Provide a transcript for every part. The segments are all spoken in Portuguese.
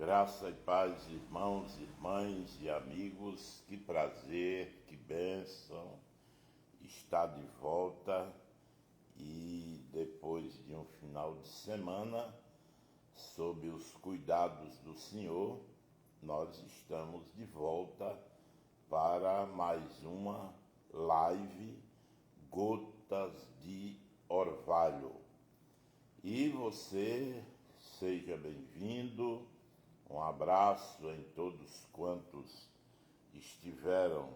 Graça e paz, irmãos, irmãs e amigos, que prazer, que bênção estar de volta e depois de um final de semana, sob os cuidados do Senhor, nós estamos de volta para mais uma live Gotas de Orvalho. E você seja bem-vindo. Um abraço em todos quantos estiveram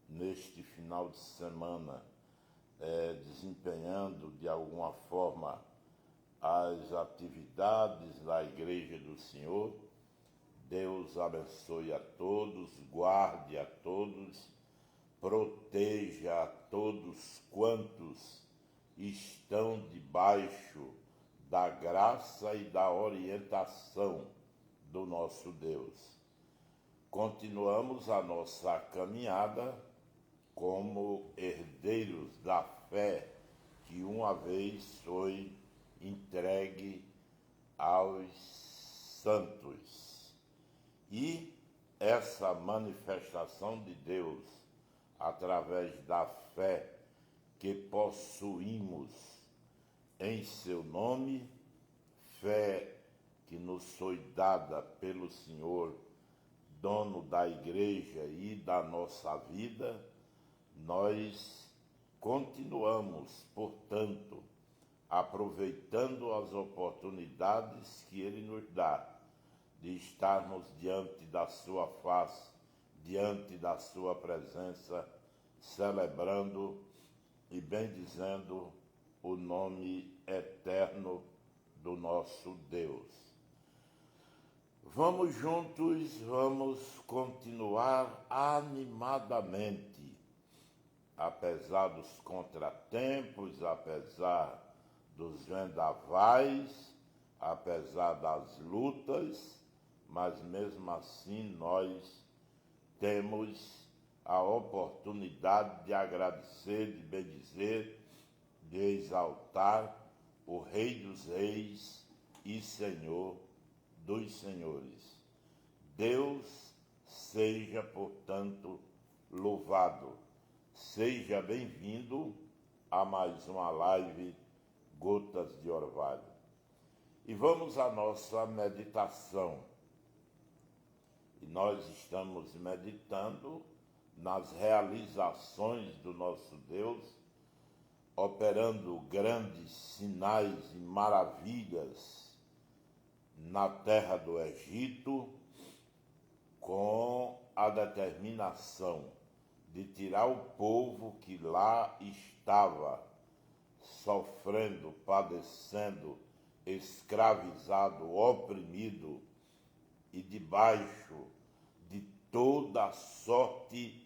neste final de semana desempenhando de alguma forma as atividades da Igreja do Senhor. Deus abençoe a todos, guarde a todos, proteja a todos quantos estão debaixo da graça e da orientação do nosso Deus. Continuamos a nossa caminhada como herdeiros da fé que uma vez foi entregue aos santos. E essa manifestação de Deus, através da fé que possuímos em seu nome, fé que nos foi dada pelo Senhor, dono da igreja e da nossa vida, nós continuamos, portanto, aproveitando as oportunidades que Ele nos dá de estarmos diante da sua face, diante da sua presença, celebrando e bendizendo o nome eterno do nosso Deus. Vamos juntos, vamos continuar animadamente, apesar dos contratempos, apesar dos vendavais, apesar das lutas, mas mesmo assim nós temos a oportunidade de agradecer, de bendizer, de exaltar o Rei dos Reis e Senhor dos Senhores. Deus seja, portanto, louvado. Seja bem-vindo a mais uma live Gotas de Orvalho. E vamos à nossa meditação. E nós estamos meditando nas realizações do nosso Deus, operando grandes sinais e maravilhas na terra do Egito, com a determinação de tirar o povo que lá estava sofrendo, padecendo, escravizado, oprimido e debaixo de toda sorte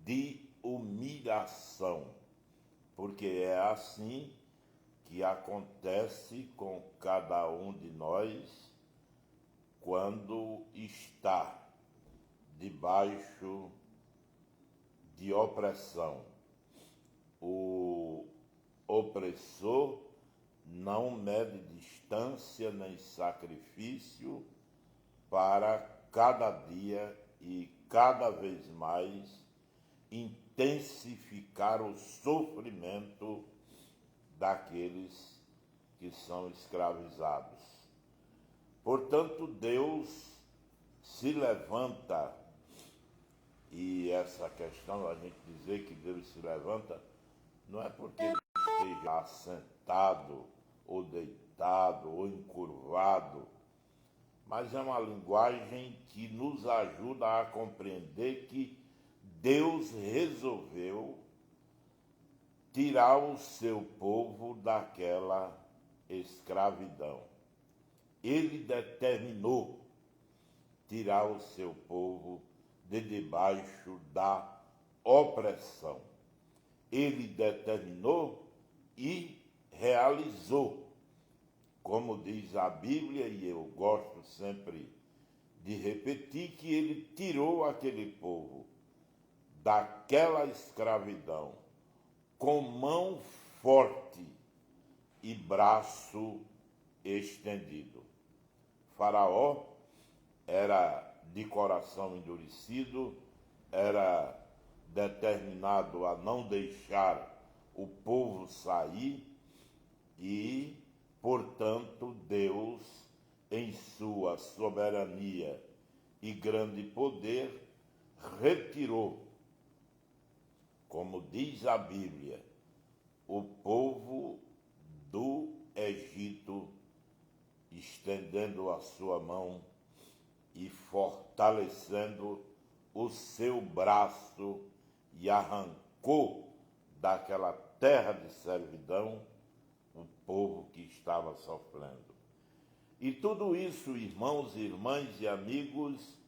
de humilhação, porque é assim que acontece com cada um de nós quando está debaixo de opressão. O opressor não mede distância nem sacrifício para cada dia e cada vez mais intensificar o sofrimento daqueles que são escravizados. Portanto, Deus se levanta, e essa questão, a gente dizer que Deus se levanta, não é porque Ele esteja assentado, ou deitado, ou encurvado, mas é uma linguagem que nos ajuda a compreender que Deus resolveu tirar o seu povo daquela escravidão. Ele determinou tirar o seu povo de debaixo da opressão. Ele determinou e realizou. Como diz a Bíblia, e eu gosto sempre de repetir, que ele tirou aquele povo daquela escravidão com mão forte e braço estendido. Faraó era de coração endurecido, era determinado a não deixar o povo sair e, portanto, Deus, em sua soberania e grande poder, retirou, como diz a Bíblia, o povo do Egito, estendendo a sua mão e fortalecendo o seu braço, e arrancou daquela terra de servidão o povo que estava sofrendo. E tudo isso, irmãos, irmãs e amigos,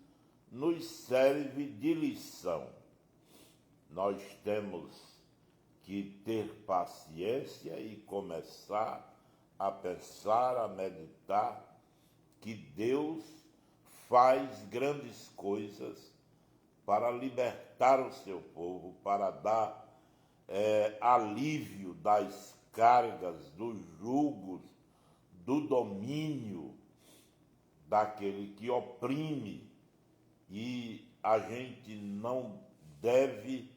nos serve de lição. Nós temos que ter paciência e começar a pensar, a meditar que Deus faz grandes coisas para libertar o seu povo, para dar alívio das cargas, dos jugos, do domínio daquele que oprime. E a gente não deve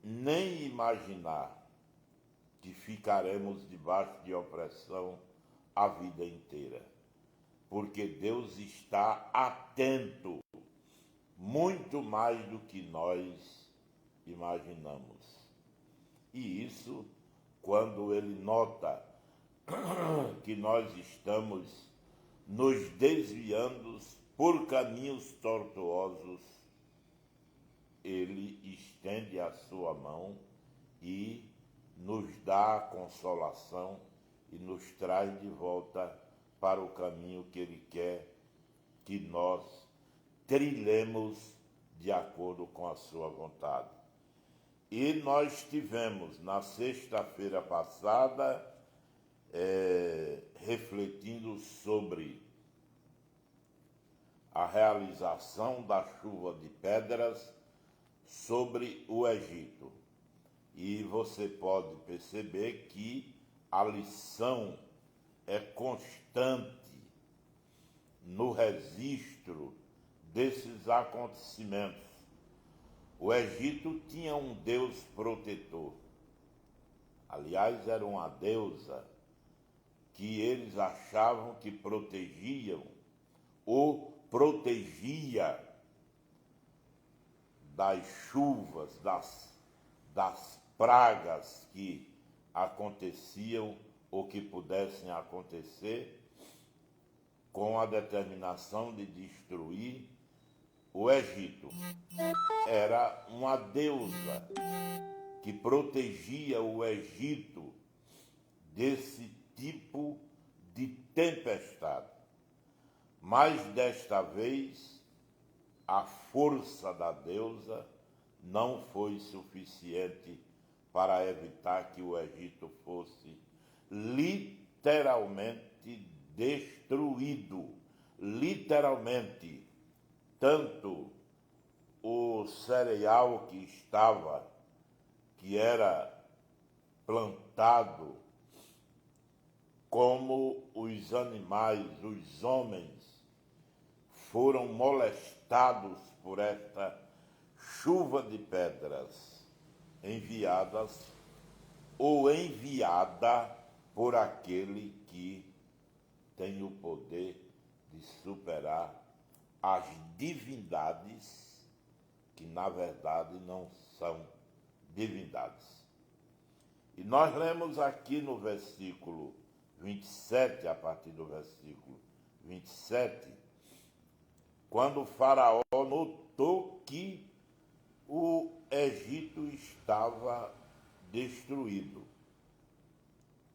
nem imaginar que ficaremos debaixo de opressão a vida inteira, porque Deus está atento, muito mais do que nós imaginamos. E isso, quando Ele nota que nós estamos nos desviando por caminhos tortuosos, Ele estende a sua mão e nos dá a consolação e nos traz de volta para o caminho que Ele quer que nós trilhemos de acordo com a sua vontade. E nós tivemos, na sexta-feira passada, refletindo sobre a realização da chuva de pedras sobre o Egito. E você pode perceber que a lição é constante no registro desses acontecimentos. O Egito tinha um Deus protetor. Aliás, era uma deusa que eles achavam que protegiam ou protegia das chuvas, das pragas que aconteciam ou que pudessem acontecer, com a determinação de destruir o Egito. Era uma deusa que protegia o Egito desse tipo de tempestade. Mas desta vez, a força da deusa não foi suficiente para evitar que o Egito fosse literalmente destruído. Literalmente, tanto o cereal que era plantado, como os animais, os homens, foram molestados por esta chuva de pedras enviada por aquele que tem o poder de superar as divindades, que na verdade não são divindades. E nós lemos aqui no versículo 27, a partir do versículo 27, quando o faraó notou que o Egito estava destruído.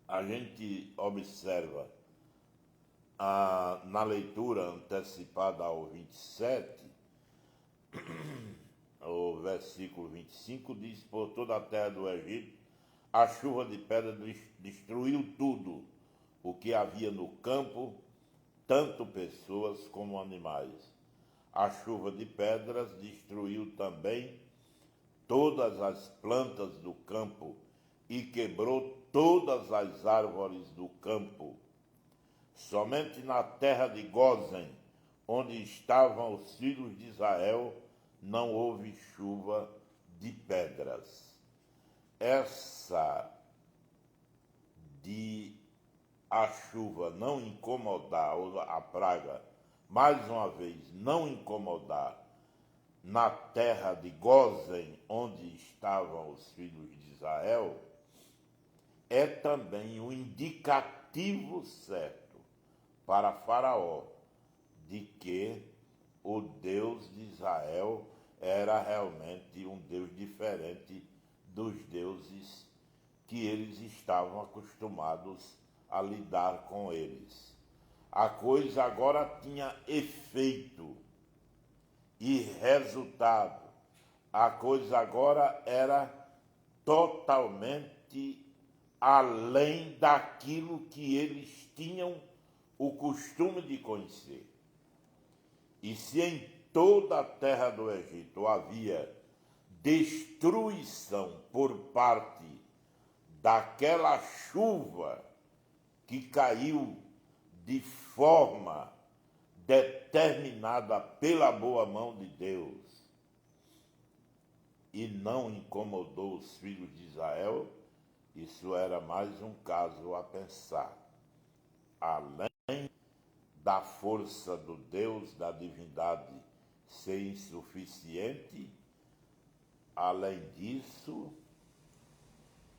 A gente observa na leitura antecipada ao 27, o versículo 25 diz: por toda a terra do Egito, a chuva de pedra destruiu tudo o que havia no campo, tanto pessoas como animais. A chuva de pedras destruiu também todas as plantas do campo e quebrou todas as árvores do campo. Somente na terra de Gósen onde estavam os filhos de Israel, não houve chuva de pedras. Essa de a chuva não incomodar, ou a praga, mais uma vez, não incomodar na terra de Gósen, onde estavam os filhos de Israel, é também um indicativo certo para Faraó de que o Deus de Israel era realmente um Deus diferente dos deuses que eles estavam acostumados a lidar com eles. A coisa agora tinha efeito e resultado. A coisa agora era totalmente além daquilo que eles tinham o costume de conhecer. E se em toda a terra do Egito havia destruição por parte daquela chuva que caiu de forma determinada pela boa mão de Deus e não incomodou os filhos de Israel, isso era mais um caso a pensar. Além da força do Deus, da divindade ser insuficiente, além disso,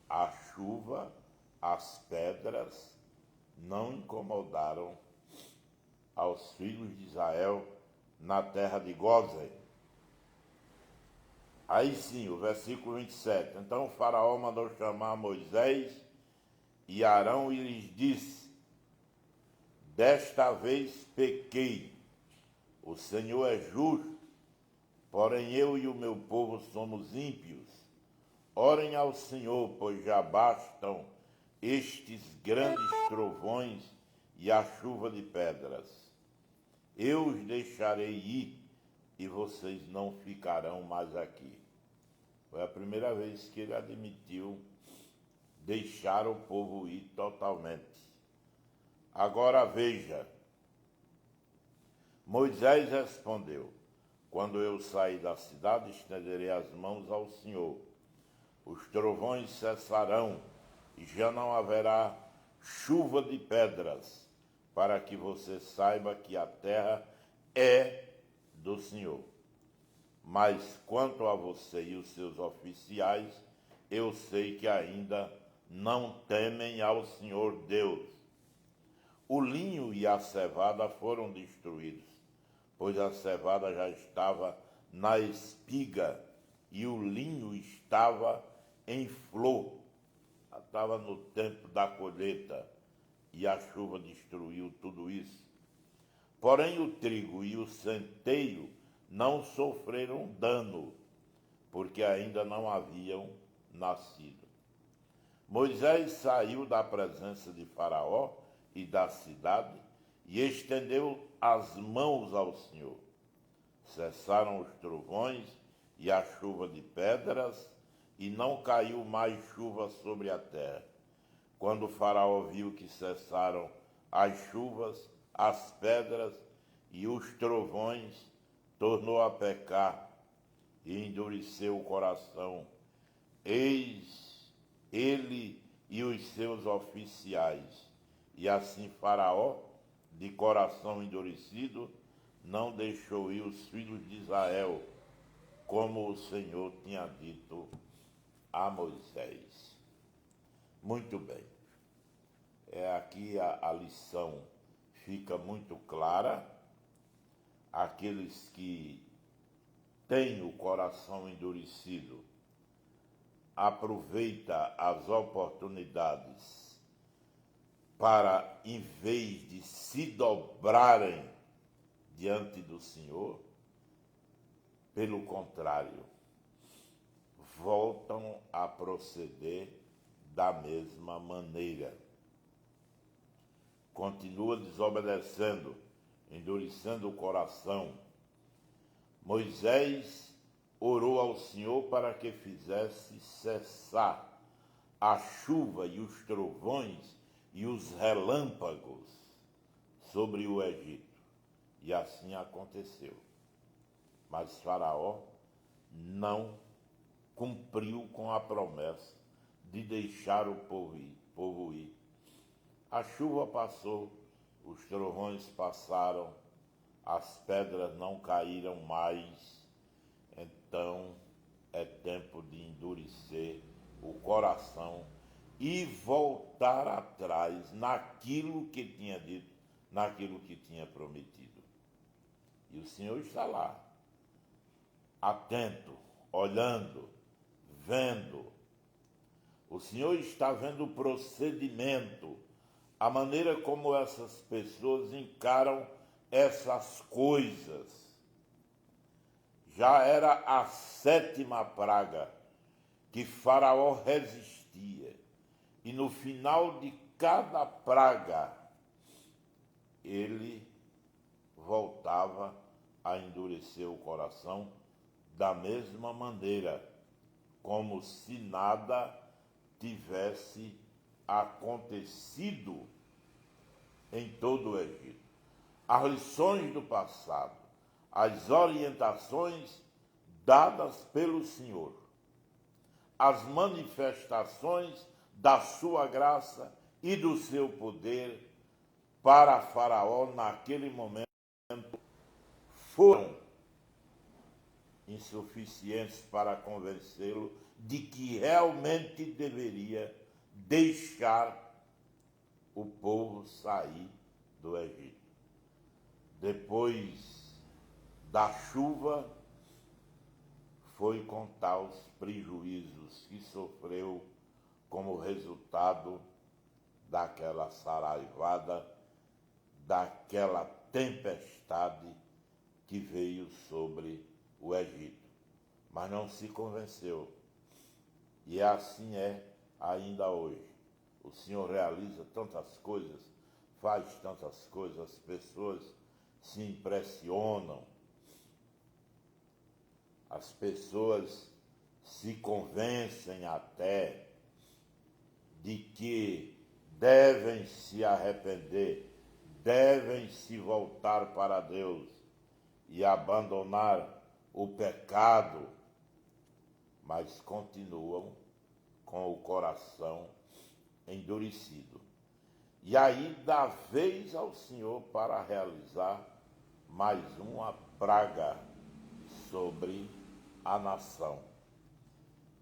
a chuva, as pedras não incomodaram aos filhos de Israel na terra de Gósen. Aí sim, o versículo 27. Então o faraó mandou chamar Moisés e Arão e lhes disse: desta vez pequei, o Senhor é justo, porém eu e o meu povo somos ímpios. Orem ao Senhor, pois já bastam estes grandes trovões e a chuva de pedras. Eu os deixarei ir e vocês não ficarão mais aqui. Foi a primeira vez que ele admitiu deixar o povo ir totalmente. Agora veja, Moisés respondeu: quando eu sair da cidade, estenderei as mãos ao Senhor. Os trovões cessarão e já não haverá chuva de pedras, para que você saiba que a terra é do Senhor. Mas quanto a você e os seus oficiais, eu sei que ainda não temem ao Senhor Deus. O linho e a cevada foram destruídos, pois a cevada já estava na espiga e o linho estava em flor. Estava no tempo da colheita e a chuva destruiu tudo isso. Porém o trigo e o centeio não sofreram dano, porque ainda não haviam nascido. Moisés saiu da presença de Faraó e da cidade e estendeu as mãos ao Senhor. Cessaram os trovões e a chuva de pedras, e não caiu mais chuva sobre a terra. Quando Faraó viu que cessaram as chuvas, as pedras e os trovões, tornou a pecar e endureceu o coração. Eis ele e os seus oficiais. E assim Faraó, de coração endurecido, não deixou ir os filhos de Israel, como o Senhor tinha dito a Moisés. Muito bem. Aqui a lição fica muito clara. Aqueles que têm o coração endurecido aproveita as oportunidades para, em vez de se dobrarem diante do Senhor, pelo contrário, voltam a proceder da mesma maneira. Continua desobedecendo, endurecendo o coração. Moisés orou ao Senhor para que fizesse cessar a chuva e os trovões e os relâmpagos sobre o Egito. E assim aconteceu. Mas Faraó não cumpriu com a promessa de deixar o povo ir. A chuva passou, os trovões passaram, as pedras não caíram mais. Então é tempo de endurecer o coração e voltar atrás naquilo que tinha dito, naquilo que tinha prometido. E o Senhor está lá, atento, olhando, vendo. O Senhor está vendo o procedimento, a maneira como essas pessoas encaram essas coisas. Já era a 7ª praga que Faraó resistia. E no final de cada praga, ele voltava a endurecer o coração da mesma maneira, como se nada tivesse acontecido em todo o Egito. As lições do passado, as orientações dadas pelo Senhor, as manifestações da sua graça e do seu poder para Faraó naquele momento foram insuficientes para convencê-lo de que realmente deveria deixar o povo sair do Egito. Depois da chuva, foi contar os prejuízos que sofreu como resultado daquela saraivada, daquela tempestade que veio sobre o Egito. Mas não se convenceu. E assim é ainda hoje. O Senhor realiza tantas coisas, faz tantas coisas, as pessoas se impressionam, as pessoas se convencem até de que devem se arrepender, devem se voltar para Deus e abandonar o pecado, mas continuam com o coração endurecido. E aí dá vez ao Senhor para realizar mais uma praga sobre a nação.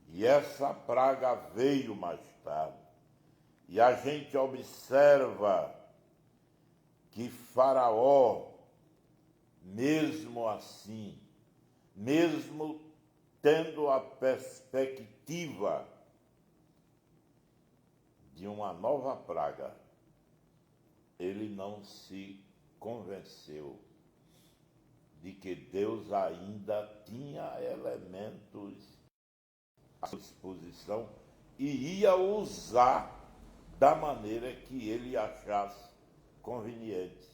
E essa praga veio mais tarde. E a gente observa que Faraó, mesmo assim, mesmo tendo a perspectiva de uma nova praga, ele não se convenceu de que Deus ainda tinha elementos à sua disposição e ia usar da maneira que ele achasse conveniente.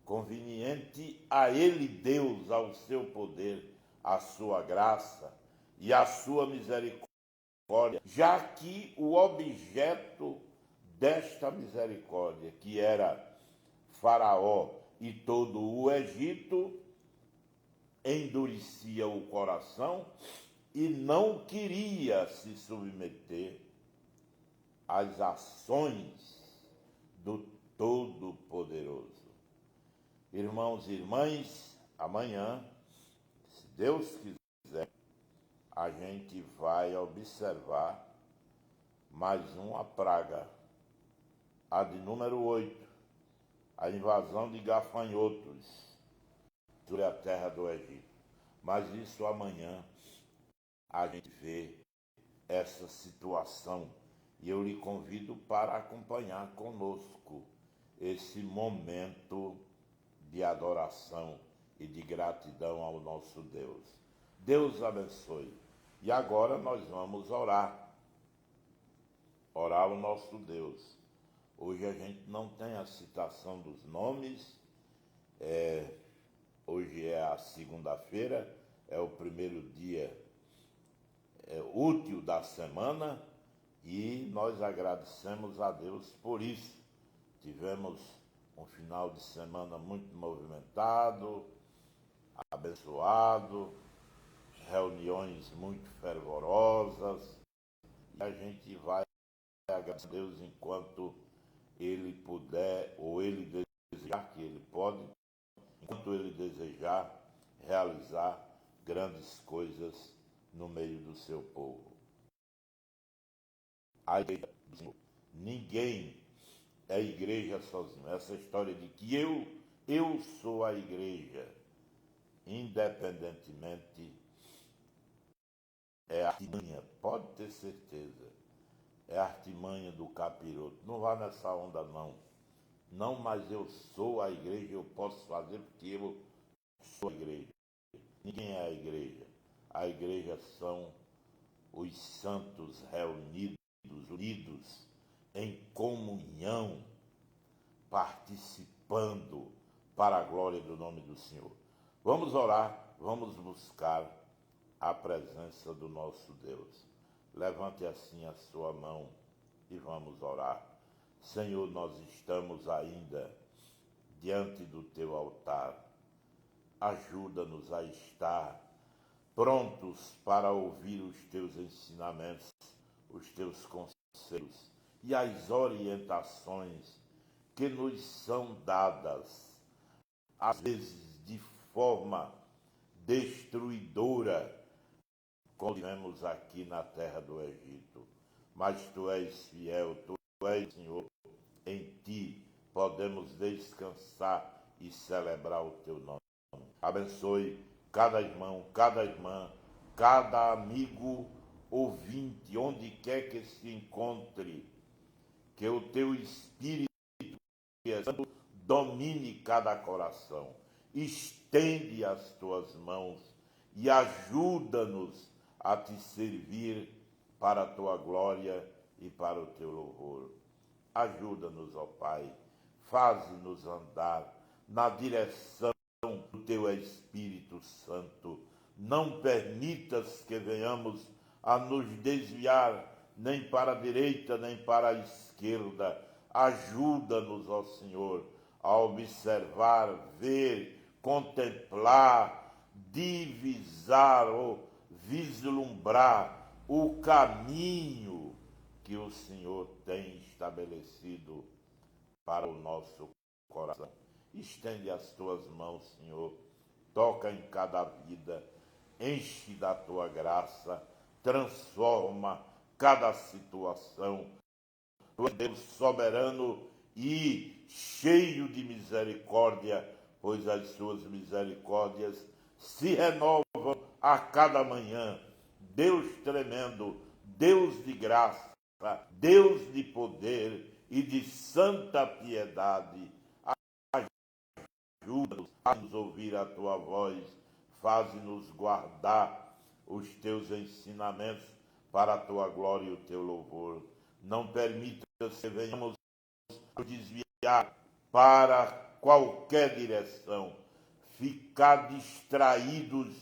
Conveniente a ele, Deus, ao seu poder, à sua graça e à sua misericórdia, já que o objeto desta misericórdia, que era Faraó e todo o Egito, endurecia o coração e não queria se submeter às ações do Todo-Poderoso. Irmãos e irmãs, amanhã, se Deus quiser, a gente vai observar mais uma praga, a de número 8, a invasão de gafanhotos sobre a terra do Egito. Mas isso amanhã a gente vê essa situação e eu lhe convido para acompanhar conosco esse momento de adoração e de gratidão ao nosso Deus. Deus abençoe. E agora nós vamos orar ao nosso Deus. Hoje a gente não tem a citação dos nomes, hoje é a segunda-feira, é o primeiro dia útil da semana e nós agradecemos a Deus por isso. Tivemos um final de semana muito movimentado, abençoado, reuniões muito fervorosas, e a gente vai agradecer a Deus enquanto Ele puder, ou Ele desejar, que Ele pode, enquanto Ele desejar realizar grandes coisas no meio do seu povo. A igreja do Senhor. Ninguém é igreja sozinho. Essa história de que eu sou a igreja, independentemente, é a artimanha, pode ter certeza, é a artimanha do capiroto. Não vá nessa onda, não. Não, mas eu sou a igreja, eu posso fazer porque eu sou a igreja. Ninguém é a igreja. A igreja são os santos reunidos, unidos em comunhão, participando para a glória do nome do Senhor. Vamos orar, vamos buscar a presença do nosso Deus. Levante assim a sua mão e vamos orar. Senhor, nós estamos ainda diante do teu altar. Ajuda-nos a estar prontos para ouvir os teus ensinamentos, os teus conselhos e as orientações que nos são dadas, às vezes de forma destruidora, como vemos aqui na terra do Egito. Mas tu és fiel, tu és Senhor, em ti podemos descansar e celebrar o teu nome. Abençoe cada irmão, cada irmã, cada amigo ouvinte, onde quer que se encontre, que o teu Espírito Santo domine cada coração. Estende as tuas mãos e ajuda-nos a te servir para a tua glória e para o teu louvor. Ajuda-nos, ó Pai, faze-nos andar na direção do teu Espírito Santo. Não permitas que venhamos a nos desviar nem para a direita, nem para a esquerda. Ajuda-nos, ó Senhor, a observar, ver, contemplar, divisar ou vislumbrar o caminho que o Senhor tem estabelecido para o nosso coração. Estende as tuas mãos, Senhor, toca em cada vida, enche da tua graça, transforma cada situação. Tu és Deus soberano e cheio de misericórdia, pois as suas misericórdias se renovam a cada manhã. Deus tremendo, Deus de graça, Deus de poder e de santa piedade, ajuda-nos a nos ouvir a tua voz, faze-nos guardar os teus ensinamentos para a tua glória e o teu louvor. Não permita que venhamos a desviar para qualquer direção, ficar distraídos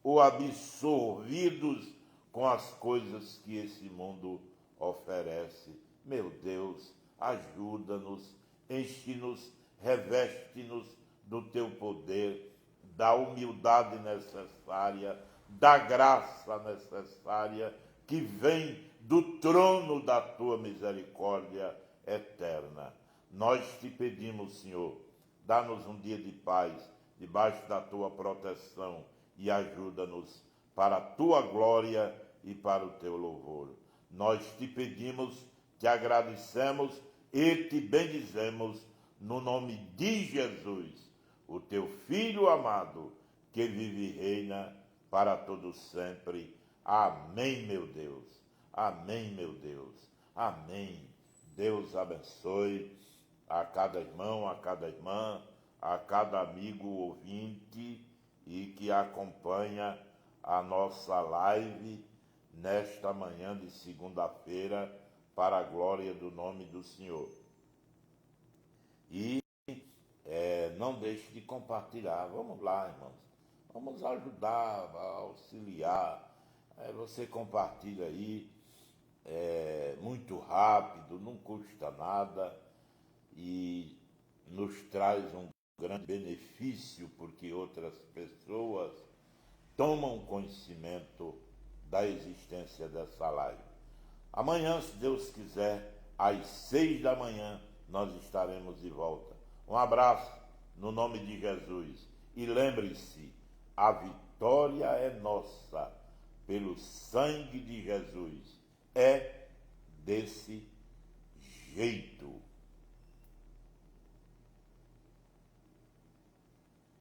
ou absorvidos com as coisas que esse mundo oferece. Meu Deus, ajuda-nos, enche-nos, reveste-nos do teu poder, da humildade necessária, da graça necessária que vem do trono da tua misericórdia eterna. Nós te pedimos, Senhor, dá-nos um dia de paz, debaixo da tua proteção, e ajuda-nos para a tua glória e para o teu louvor. Nós te pedimos, te agradecemos e te bendizemos no nome de Jesus, o teu Filho amado, que vive e reina para todo sempre. Amém, meu Deus. Amém, meu Deus. Amém. Deus abençoe a cada irmão, a cada irmã, a cada amigo ouvinte e que acompanha a nossa live nesta manhã de segunda-feira para a glória do nome do Senhor. E não deixe de compartilhar. Vamos lá, irmãos. Vamos ajudar, auxiliar. Você compartilha aí, muito rápido, não custa nada. E nos traz um grande benefício, porque outras pessoas tomam conhecimento da existência dessa live. Amanhã, se Deus quiser, às 6 da manhã, nós estaremos de volta. Um abraço no nome de Jesus. E lembre-se, a vitória é nossa, pelo sangue de Jesus. É desse jeito.